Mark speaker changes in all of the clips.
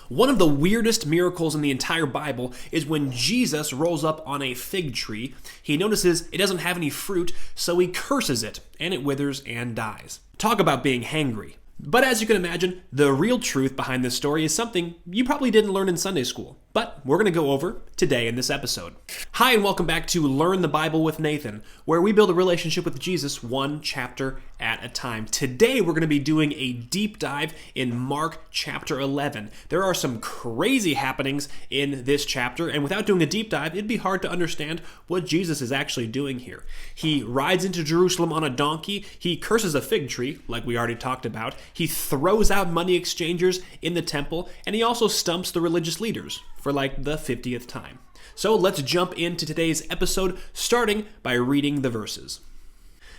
Speaker 1: One of the weirdest miracles in the entire Bible is when Jesus rolls up on a fig tree. He notices it doesn't have any fruit, so he curses it, and it withers and dies. Talk about being hangry. But as you can imagine, the real truth behind this story is something you probably didn't learn in Sunday school, but we're going to go over today in this episode. Hi, and welcome back to Learn the Bible with Nathan, where we build a relationship with Jesus one chapter at a time. Today, we're going to be doing a deep dive in Mark chapter 11. There are some crazy happenings in this chapter, and without doing a deep dive, it'd be hard to understand what Jesus is actually doing here. He rides into Jerusalem on a donkey. He curses a fig tree, like we already talked about. He throws out money exchangers in the temple, and he also stumps the religious leaders for like the 50th time. So let's jump into today's episode, starting by reading the verses.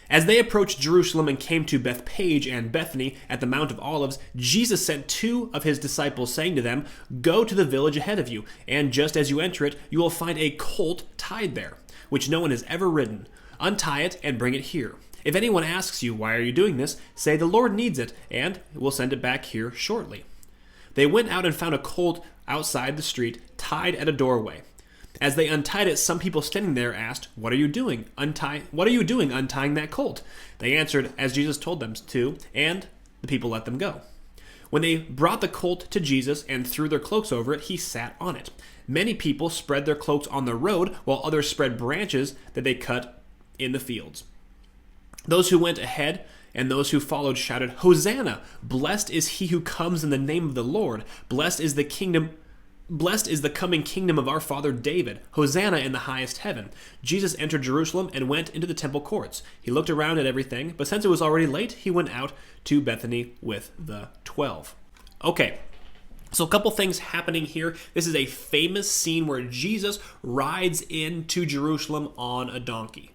Speaker 1: As they approached Jerusalem and came to Bethpage and Bethany at the Mount of Olives, Jesus sent two of his disciples, saying to them, "Go to the village ahead of you, and just as you enter it, you will find a colt tied there, which no one has ever ridden. Untie it and bring it here. If anyone asks you, 'Why are you doing this?' say, 'The Lord needs it, and we'll send it back here shortly.'" They went out and found a colt outside the street, tied at a doorway. As they untied it, some people standing there asked, What are you doing untying that colt?" They answered as Jesus told them to, and the people let them go. When they brought the colt to Jesus and threw their cloaks over it, he sat on it. Many people spread their cloaks on the road, while others spread branches that they cut in the fields. Those who went ahead and those who followed shouted, "Hosanna! Blessed is he who comes in the name of the Lord. Blessed is the coming kingdom of our father David. Hosanna in the highest heaven." Jesus entered Jerusalem and went into the temple courts. He looked around at everything, but since it was already late, he went out to Bethany with the 12. Okay, so a couple things happening here. This is a famous scene where Jesus rides into Jerusalem on a donkey.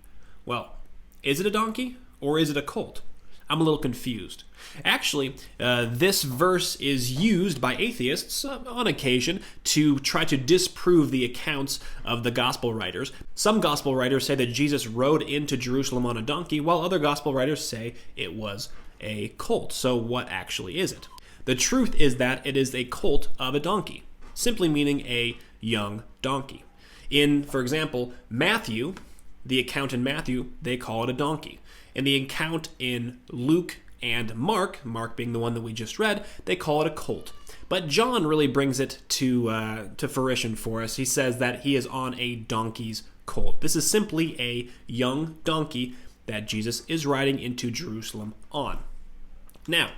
Speaker 1: Well, is it a donkey or is it a colt? I'm a little confused. Actually, this verse is used by atheists on occasion to try to disprove the accounts of the gospel writers. Some gospel writers say that Jesus rode into Jerusalem on a donkey, while other gospel writers say it was a colt. So what actually is it? The truth is that it is a colt of a donkey, simply meaning a young donkey. In, for example, Matthew, the account in Matthew, they call it a donkey. In the account in Luke and Mark being the one that we just read, they call it a colt. But John really brings it to fruition for us. He says that he is on a donkey's colt. This is simply a young donkey that Jesus is riding into Jerusalem on. Now,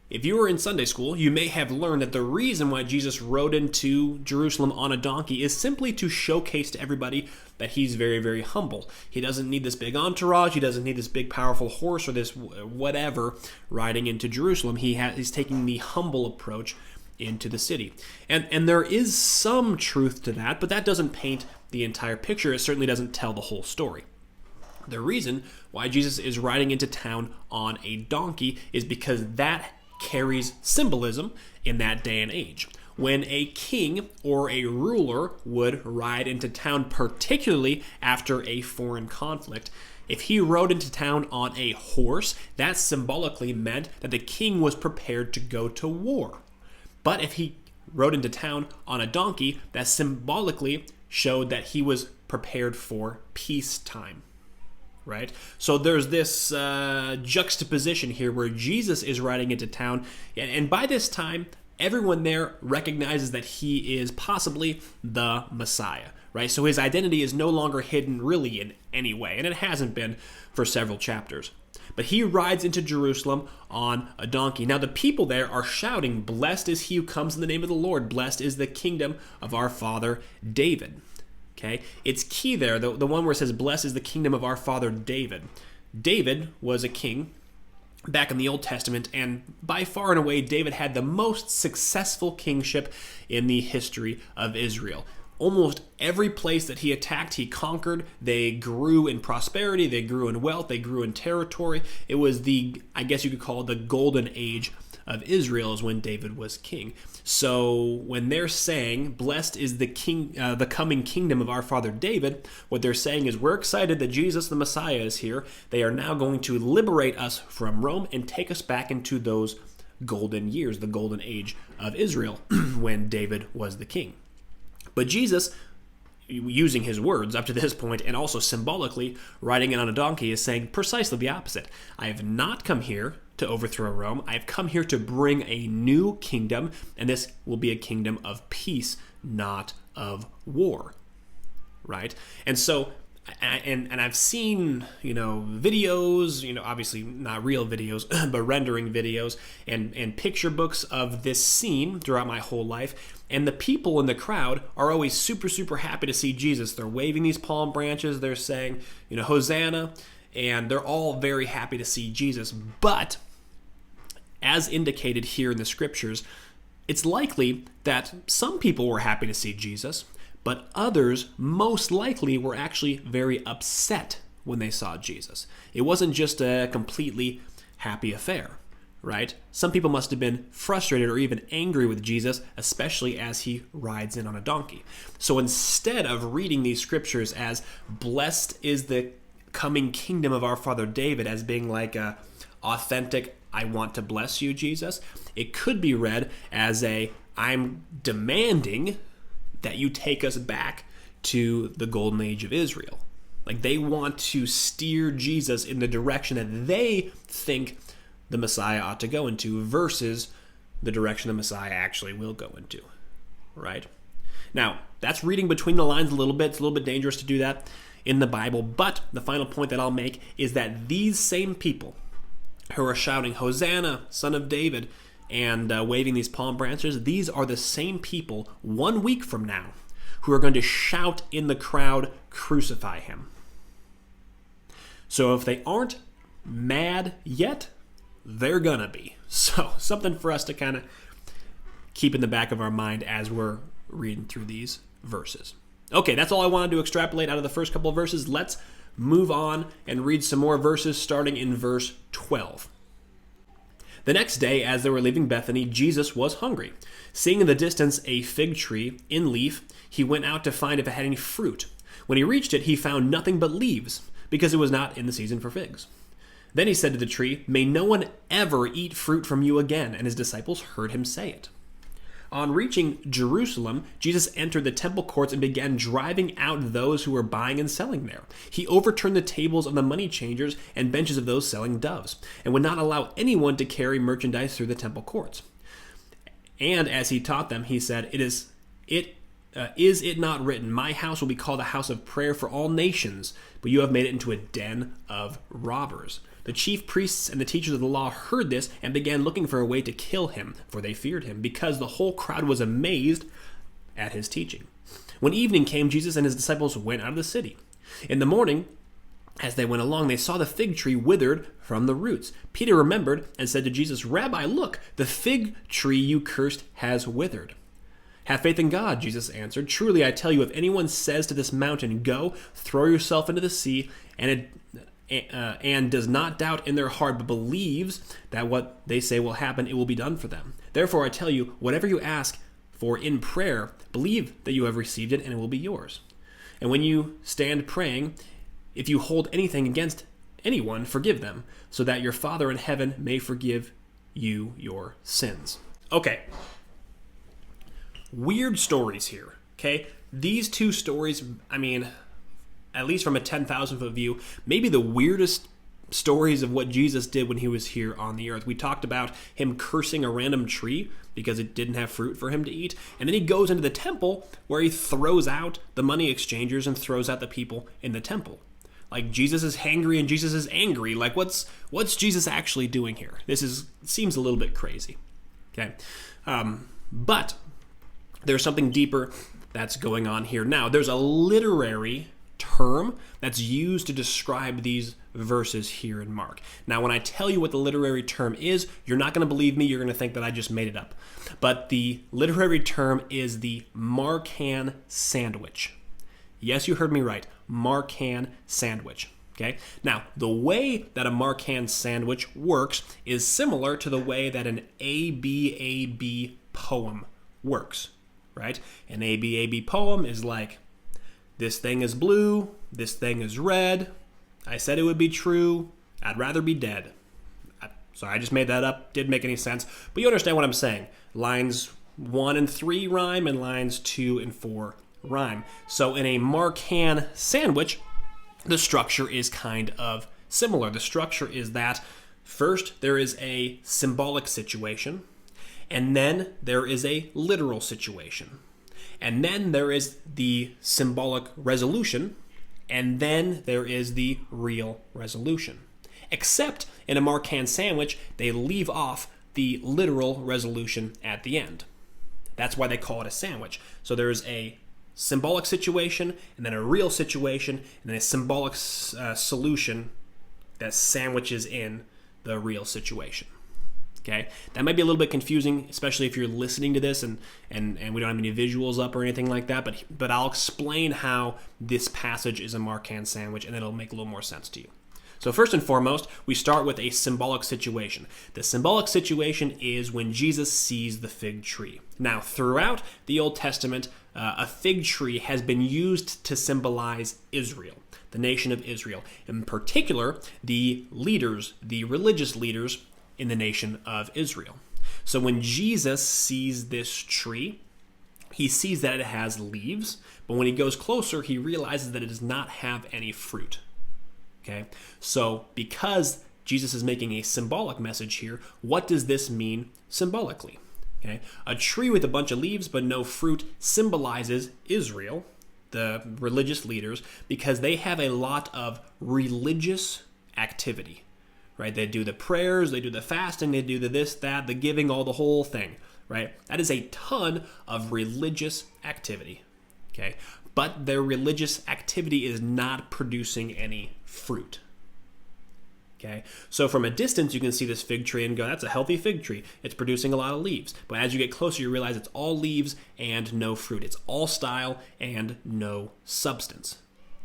Speaker 1: if you were in Sunday school, you may have learned that the reason why Jesus rode into Jerusalem on a donkey is simply to showcase to everybody that he's very, very humble. He doesn't need this big entourage. He doesn't need this big, powerful horse or this whatever riding into Jerusalem. He's taking the humble approach into the city. And there is some truth to that, but that doesn't paint the entire picture. It certainly doesn't tell the whole story. The reason why Jesus is riding into town on a donkey is because that carries symbolism in that day and age. When a king or a ruler would ride into town, particularly after a foreign conflict, if he rode into town on a horse, that symbolically meant that the king was prepared to go to war. But if he rode into town on a donkey, that symbolically showed that he was prepared for peacetime. Right? So there's this juxtaposition here where Jesus is riding into town, and by this time, everyone there recognizes that he is possibly the Messiah, right? So his identity is no longer hidden really in any way, and it hasn't been for several chapters. But he rides into Jerusalem on a donkey. Now the people there are shouting, "Blessed is he who comes in the name of the Lord. Blessed is the kingdom of our father David." Okay, it's key there, the one where it says, "Blessed is the kingdom of our father David." David was a king back in the Old Testament, and by far and away, David had the most successful kingship in the history of Israel. Almost every place that he attacked, he conquered. They grew in prosperity, they grew in wealth, they grew in territory. It was I guess you could call it the golden age of Israel is when David was king. So when they're saying, "Blessed is the coming kingdom of our father David," what they're saying is, we're excited that Jesus the Messiah is here. They are now going to liberate us from Rome and take us back into those golden years, the golden age of Israel, when David was the king. But Jesus, using his words up to this point and also symbolically riding in on a donkey, is saying precisely the opposite. I have not come here to overthrow Rome. I have come here to bring a new kingdom, and this will be a kingdom of peace, not of war. Right? And so, and I've seen, videos, obviously not real videos, but rendering videos and picture books of this scene throughout my whole life. And the people in the crowd are always super, super happy to see Jesus. They're waving these palm branches. They're saying, Hosanna. And they're all very happy to see Jesus. But as indicated here in the scriptures, it's likely that some people were happy to see Jesus, but others most likely were actually very upset when they saw Jesus. It wasn't just a completely happy affair, right? Some people must have been frustrated or even angry with Jesus, especially as he rides in on a donkey. So instead of reading these scriptures as blessed is the coming kingdom of our father David, as being like a authentic, I want to bless you, Jesus, it could be read as I'm demanding that you take us back to the golden age of Israel. Like they want to steer Jesus in the direction that they think the Messiah ought to go into versus the direction the Messiah actually will go into, right? Now, that's reading between the lines a little bit. It's a little bit dangerous to do that in the Bible, but the final point that I'll make is that these same people who are shouting, Hosanna, Son of David, and waving these palm branches, these are the same people 1 week from now who are going to shout in the crowd, crucify him. So if they aren't mad yet, they're gonna be. So something for us to kind of keep in the back of our mind as we're reading through these verses. Okay, that's all I wanted to extrapolate out of the first couple of verses. Let's move on and read some more verses starting in verse 12. The next day, as they were leaving Bethany, Jesus was hungry. Seeing in the distance a fig tree in leaf, he went out to find if it had any fruit. When he reached it, he found nothing but leaves, because it was not in the season for figs. Then he said to the tree, "May no one ever eat fruit from you again." And his disciples heard him say it. On reaching Jerusalem, Jesus entered the temple courts and began driving out those who were buying and selling there. He overturned the tables of the money changers and benches of those selling doves, and would not allow anyone to carry merchandise through the temple courts. And as he taught them, he said, Is it not written, my house will be called a house of prayer for all nations, but you have made it into a den of robbers. The chief priests and the teachers of the law heard this and began looking for a way to kill him, for they feared him, because the whole crowd was amazed at his teaching. When evening came, Jesus and his disciples went out of the city. In the morning, as they went along, they saw the fig tree withered from the roots. Peter remembered and said to Jesus, "Rabbi, look, the fig tree you cursed has withered." "Have faith in God," Jesus answered. "Truly I tell you, if anyone says to this mountain, 'Go, throw yourself into the sea,' and does not doubt in their heart, but believes that what they say will happen, it will be done for them. Therefore I tell you, whatever you ask for in prayer, believe that you have received it, and it will be yours. And when you stand praying, if you hold anything against anyone, forgive them, so that your Father in heaven may forgive you your sins." Okay. Weird stories here, okay? These two stories, at least from a 10,000 foot view, maybe the weirdest stories of what Jesus did when he was here on the earth. We talked about him cursing a random tree because it didn't have fruit for him to eat. And then he goes into the temple where he throws out the money exchangers and throws out the people in the temple. Like, Jesus is hangry and Jesus is angry. Like, what's Jesus actually doing here? Seems a little bit crazy. Okay. But there's something deeper that's going on here. Now, there's a literary term that's used to describe these verses here in Mark. Now, when I tell you what the literary term is, you're not going to believe me. You're going to think that I just made it up. But the literary term is the Markan sandwich. Yes, you heard me right. Markan sandwich. Okay? Now, the way that a Markan sandwich works is similar to the way that an ABAB poem works, right? An ABAB poem is like, this thing is blue, this thing is red, I said it would be true, I'd rather be dead. So I just made that up. Didn't make any sense. But you understand what I'm saying. Lines 1 and 3 rhyme, and lines 2 and 4 rhyme. So in a Marcan sandwich, the structure is kind of similar. The structure is that first there is a symbolic situation, and then there is a literal situation. And then there is the symbolic resolution, and then there is the real resolution. Except in a Marcan sandwich, they leave off the literal resolution at the end. That's why they call it a sandwich. So there's a symbolic situation, and then a real situation, and then a symbolic solution that sandwiches in the real situation. Okay, that might be a little bit confusing, especially if you're listening to this and we don't have any visuals up or anything like that, but I'll explain how this passage is a Marcan sandwich, and it'll make a little more sense to you. So first and foremost, we start with a symbolic situation. The symbolic situation is when Jesus sees the fig tree. Now, throughout the Old Testament, a fig tree has been used to symbolize Israel, the nation of Israel. In particular, the leaders, the religious leaders in the nation of Israel. So when Jesus sees this tree, he sees that it has leaves, but when he goes closer, he realizes that it does not have any fruit. Okay, so because Jesus is making a symbolic message here, what does this mean symbolically? Okay, a tree with a bunch of leaves but no fruit symbolizes Israel, the religious leaders, because they have a lot of religious activity, right? They do the prayers, they do the fasting, they do the this, that, the giving, all the whole thing, right? That is a ton of religious activity, okay? But their religious activity is not producing any fruit. Okay, so from a distance you can see this fig tree and go, that's a healthy fig tree. It's producing a lot of leaves. But as you get closer, you realize it's all leaves and no fruit. It's all style and no substance.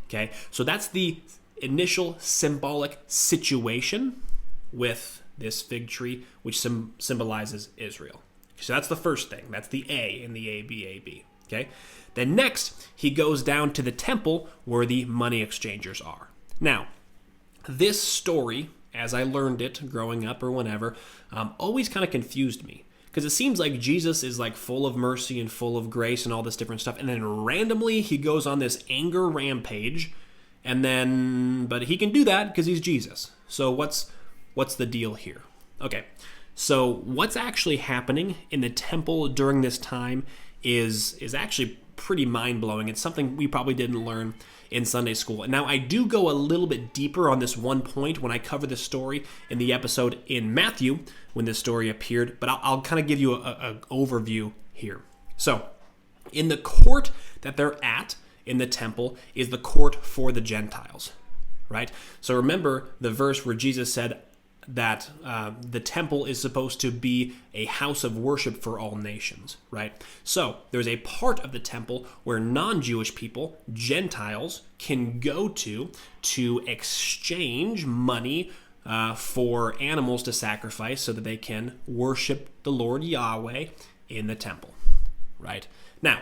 Speaker 1: Okay, so that's the initial symbolic situation with this fig tree, which symbolizes Israel. So that's the first thing. That's the A in the ABAB. Okay. Then next, he goes down to the temple where the money exchangers are. Now, this story, as I learned it growing up or whenever, always kind of confused me. Because it seems like Jesus is like full of mercy and full of grace and all this different stuff. And then randomly he goes on this anger rampage. But he can do that because he's Jesus. So what's the deal here? Okay, so what's actually happening in the temple during this time is actually pretty mind-blowing. It's something we probably didn't learn in Sunday school. And now I do go a little bit deeper on this one point when I cover this story in the episode in Matthew when this story appeared, but I'll kind of give you an overview here. So in the court that they're at in the temple is the court for the Gentiles, right? So remember the verse where Jesus said that the temple is supposed to be a house of worship for all nations, right? So there's a part of the temple where non-Jewish people, Gentiles, can go to exchange money for animals to sacrifice so that they can worship the Lord Yahweh in the temple, right? Now,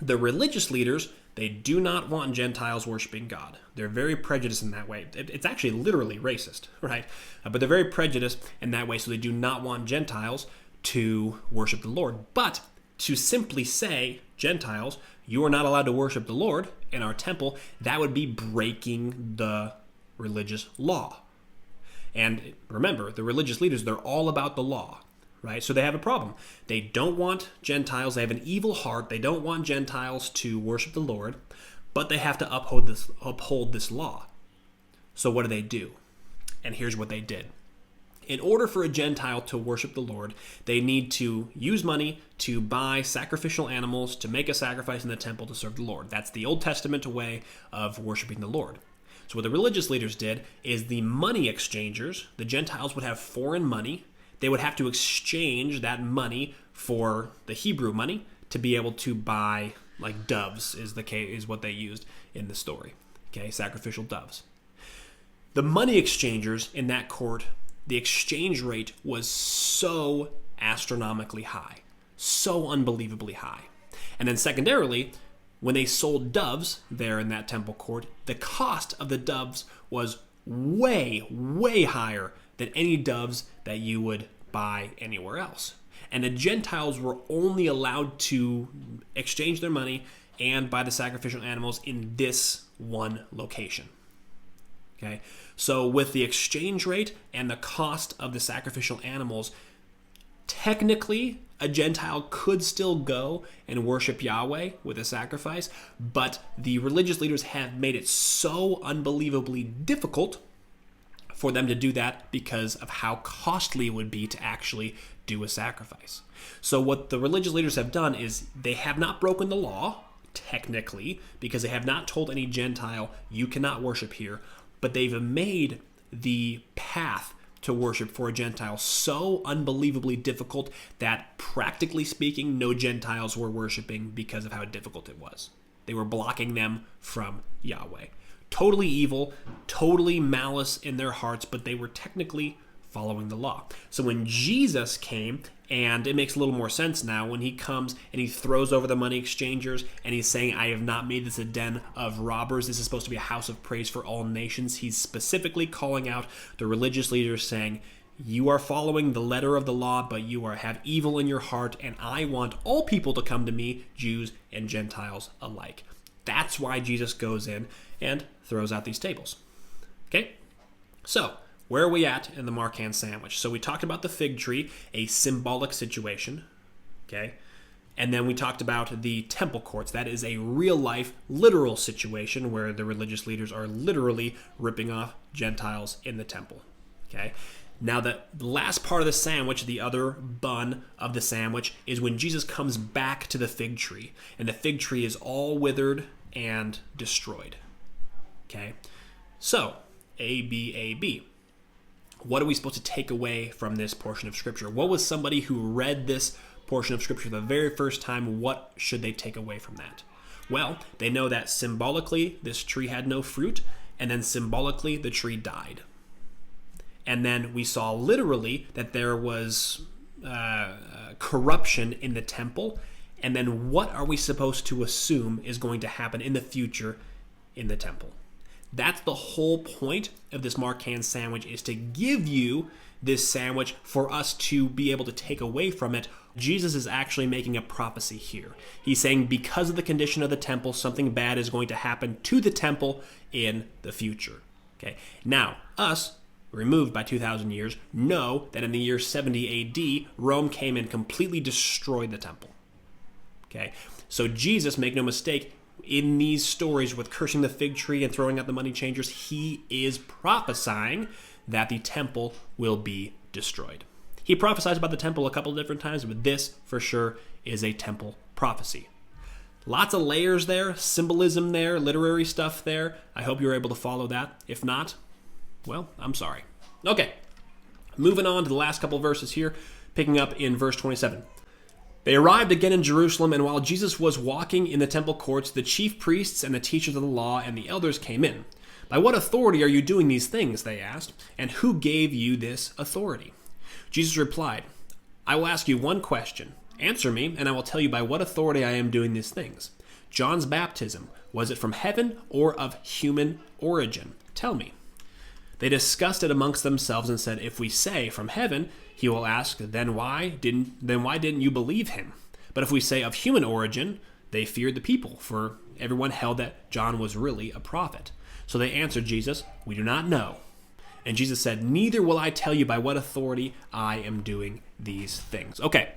Speaker 1: the religious leaders, they do not want Gentiles worshiping God. They're very prejudiced in that way. It's actually literally racist, right? But they're very prejudiced in that way, so they do not want Gentiles to worship the Lord. But to simply say, Gentiles, you are not allowed to worship the Lord in our temple, that would be breaking the religious law. And remember, the religious leaders, they're all about the law, right? So they have a problem. They don't want Gentiles. They have an evil heart. They don't want Gentiles to worship the Lord, but they have to uphold this law. So what do? And here's what they did. In order for a Gentile to worship the Lord, they need to use money to buy sacrificial animals to make a sacrifice in the temple to serve the Lord. That's the Old Testament way of worshiping the Lord. So what the religious leaders did is the money exchangers, the Gentiles would have foreign money. They would have to exchange that money for the Hebrew money to be able to buy, like doves is what they used in the story. Okay, sacrificial doves. The money exchangers in that court, the exchange rate was so astronomically high, so unbelievably high. And then secondarily, when they sold doves there in that temple court, the cost of the doves was way, way higher than any doves that you would buy anywhere else. And the Gentiles were only allowed to exchange their money and buy the sacrificial animals in this one location. Okay, so with the exchange rate and the cost of the sacrificial animals, technically a Gentile could still go and worship Yahweh with a sacrifice, but the religious leaders have made it so unbelievably difficult for them to do that because of how costly it would be to actually do a sacrifice. So what the religious leaders have done is they have not broken the law, technically, because they have not told any Gentile, you cannot worship here, but they've made the path to worship for a Gentile so unbelievably difficult that, practically speaking, no Gentiles were worshiping because of how difficult it was. They were blocking them from Yahweh. Totally evil, totally malice in their hearts, but they were technically following the law. So when Jesus came, and it makes a little more sense now, when he comes and he throws over the money exchangers and he's saying, I have not made this a den of robbers. This is supposed to be a house of praise for all nations. He's specifically calling out the religious leaders saying, you are following the letter of the law, but you have evil in your heart, and I want all people to come to me, Jews and Gentiles alike. That's why Jesus goes in and throws out these tables. Okay? So, where are we at in the Markan sandwich? So we talked about the fig tree, a symbolic situation, okay? And then we talked about the temple courts. That is a real-life, literal situation where the religious leaders are literally ripping off Gentiles in the temple, okay? Now, the last part of the sandwich, the other bun of the sandwich, is when Jesus comes back to the fig tree, and the fig tree is all withered and destroyed, okay? So, A, B, A, B. What are we supposed to take away from this portion of Scripture? What was somebody who read this portion of Scripture the very first time, what should they take away from that? Well, they know that symbolically this tree had no fruit, and then symbolically the tree died. And then we saw literally that there was corruption in the temple, and then what are we supposed to assume is going to happen in the future in the temple? That's the whole point of this Markan sandwich, is to give you this sandwich for us to be able to take away from it. Jesus is actually making a prophecy here. He's saying because of the condition of the temple, something bad is going to happen to the temple in the future. Okay. Now, us, removed by 2,000 years, know that in the year 70 AD, Rome came and completely destroyed the temple. Okay. So Jesus, make no mistake, in these stories with cursing the fig tree and throwing out the money changers, he is prophesying that the temple will be destroyed. He prophesies about the temple a couple of different times, but this for sure is a temple prophecy. Lots of layers there, symbolism there, literary stuff there. I hope you're able to follow that. If not, well, I'm sorry. Okay, moving on to the last couple of verses here, picking up in verse 27. They arrived again in Jerusalem, and while Jesus was walking in the temple courts, the chief priests and the teachers of the law and the elders came in. By what authority are you doing these things? They asked, and who gave you this authority? Jesus replied, I will ask you one question. Answer me, and I will tell you by what authority I am doing these things. John's baptism, was it from heaven or of human origin? Tell me. They discussed it amongst themselves and said, if we say from heaven, he will ask, then why didn't you believe him? But if we say of human origin, they feared the people, for everyone held that John was really a prophet. So they answered Jesus, we do not know. And Jesus said, neither will I tell you by what authority I am doing these things. Okay,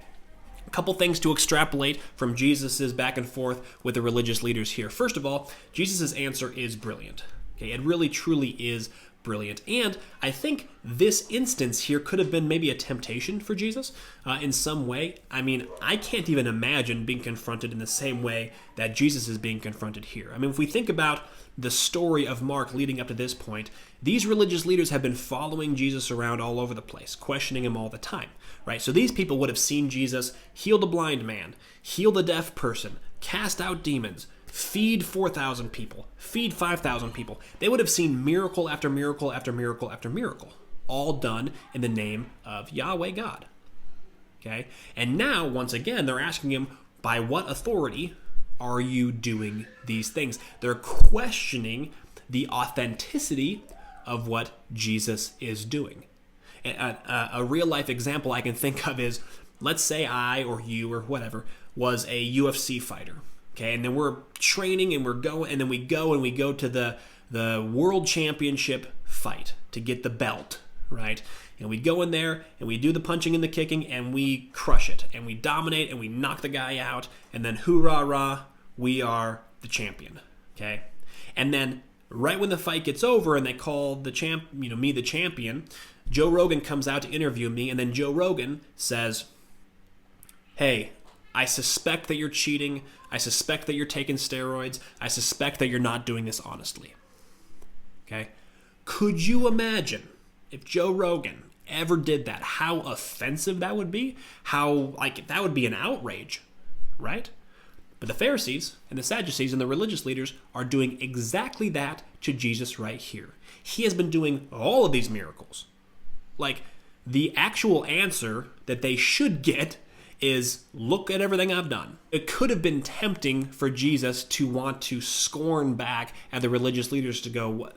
Speaker 1: a couple things to extrapolate from Jesus' back and forth with the religious leaders here. First of all, Jesus' answer is brilliant. Okay, it really truly is brilliant. And I think this instance here could have been maybe a temptation for Jesus in some way. I mean, I can't even imagine being confronted in the same way that Jesus is being confronted here. I mean, if we think about the story of Mark leading up to this point, these religious leaders have been following Jesus around all over the place, questioning him all the time, right? So these people would have seen Jesus heal the blind man, heal the deaf person, cast out demons, feed 4,000 people, feed 5,000 people. They would have seen miracle after miracle after miracle after miracle, all done in the name of Yahweh God. Okay? And now, once again, they're asking him, by what authority are you doing these things? They're questioning the authenticity of what Jesus is doing. A real life example I can think of is, let's say I or you or whatever was a UFC fighter, okay, and then we're training and then we go to the world championship fight to get the belt, right? And we go in there and we do the punching and the kicking and we crush it and we dominate and we knock the guy out, and then hoorah rah, we are the champion, okay? And then right when the fight gets over and they call me the champion, Joe Rogan comes out to interview me, and then Joe Rogan says, "Hey, I suspect that you're cheating. I suspect that you're taking steroids. I suspect that you're not doing this honestly." Okay? Could you imagine if Joe Rogan ever did that, how offensive that would be? That would be an outrage, right? But the Pharisees and the Sadducees and the religious leaders are doing exactly that to Jesus right here. He has been doing all of these miracles. Like, the actual answer that they should get is, look at everything I've done. It could have been tempting for Jesus to want to scorn back at the religious leaders to go,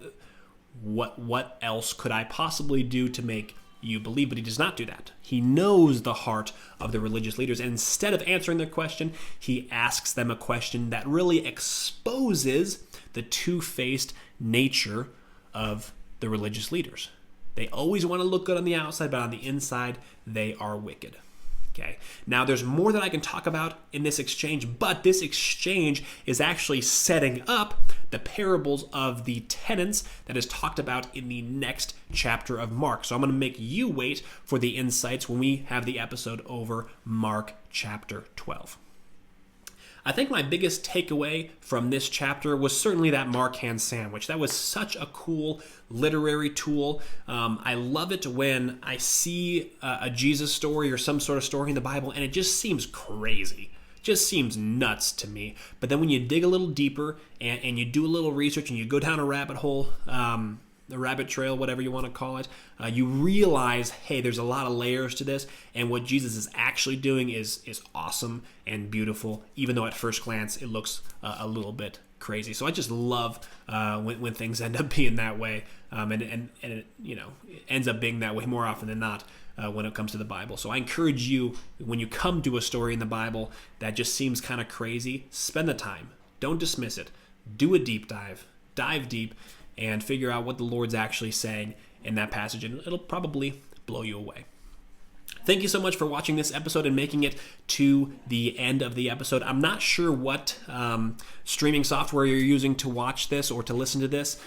Speaker 1: what else could I possibly do to make you believe? But he does not do that. He knows the heart of the religious leaders, and instead of answering their question, he asks them a question that really exposes the two-faced nature of the religious leaders. They always want to look good on the outside, but on the inside, they are wicked. Okay. Now, there's more that I can talk about in this exchange, but this exchange is actually setting up the parables of the tenants that is talked about in the next chapter of Mark. So I'm going to make you wait for the insights when we have the episode over Mark chapter 12. I think my biggest takeaway from this chapter was certainly that Mark hand sandwich. That was such a cool literary tool. I love it when I see a Jesus story or some sort of story in the Bible, and it just seems crazy. Just seems nuts to me. But then when you dig a little deeper and you do a little research and you go down a rabbit hole, the rabbit trail, whatever you want to call it, you realize, hey, there's a lot of layers to this, and what Jesus is actually doing is awesome and beautiful, even though at first glance it looks a little bit crazy. So I just love when things end up being that way, and it, it ends up being that way more often than not when it comes to the Bible. So I encourage you, when you come to a story in the Bible that just seems kind of crazy, spend the time. Don't dismiss it. Do a deep dive. Dive deep and figure out what the Lord's actually saying in that passage, and it'll probably blow you away. Thank you so much for watching this episode and making it to the end of the episode. I'm not sure what streaming software you're using to watch this or to listen to this.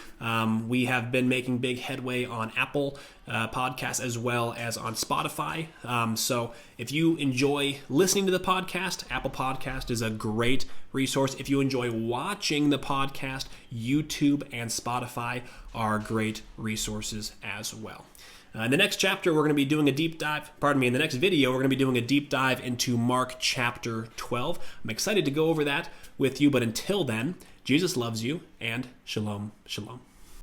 Speaker 1: We have been making big headway on Apple Podcasts as well as on Spotify. So if you enjoy listening to the podcast, Apple Podcast is a great resource. If you enjoy watching the podcast, YouTube and Spotify are great resources as well. In the next chapter, we're going to be doing a deep dive, in the next video, we're going to be doing a deep dive into Mark chapter 12. I'm excited to go over that with you, but until then, Jesus loves you, and shalom, shalom.